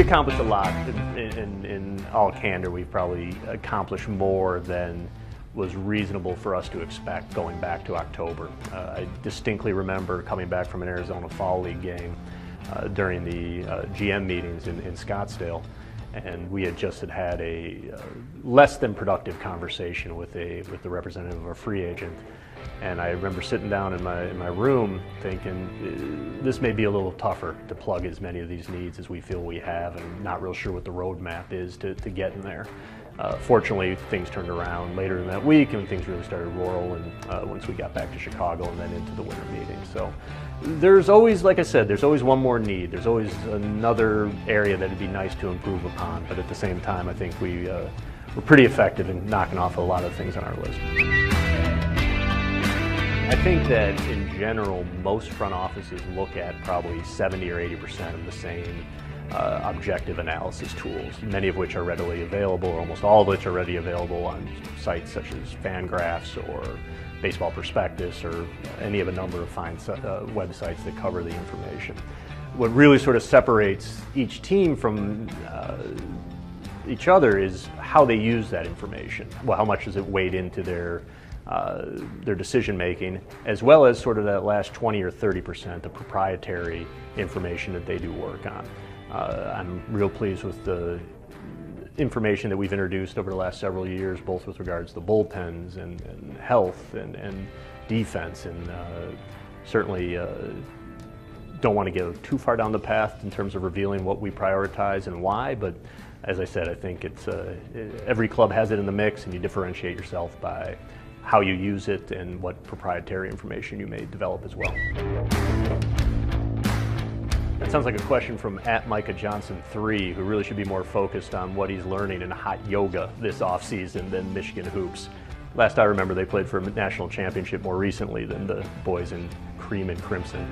we accomplished a lot. In all candor, we've probably accomplished more than was reasonable for us to expect going back to October. I distinctly remember coming back from an Arizona Fall League game during the GM meetings in Scottsdale, and we had just had a less than productive conversation with the representative of a free agent. And I remember sitting down in my room thinking, this may be a little tougher to plug as many of these needs as we feel we have, and not real sure what the roadmap is to get in there. Fortunately, things turned around later in that week, and things really started rolling once we got back to Chicago and then into the winter meetings. So there's always, like I said, there's always one more need. There's always another area that would be nice to improve upon. But at the same time, I think we're pretty effective in knocking off a lot of things on our list. I think that in general, most front offices look at probably 70 or 80% of the same objective analysis tools, many of which are readily available, or almost all of which are readily available on sites such as Fangraphs or Baseball Prospectus or any of a number of fine websites that cover the information. What really sort of separates each team from each other is how they use that information. Well, how much does it weighed into their decision making, as well as sort of that last 20 or 30%, the proprietary information that they do work on. I'm real pleased with the information that we've introduced over the last several years, both with regards to the bullpens and health and defense, and certainly don't want to go too far down the path in terms of revealing what we prioritize and why, but as I said, I think it's every club has it in the mix, and you differentiate yourself by how you use it and what proprietary information you may develop as well. That sounds like a question from @MicahJohnson3, who really should be more focused on what he's learning in hot yoga this offseason than Michigan hoops. Last I remember, they played for a national championship more recently than the boys in cream and crimson.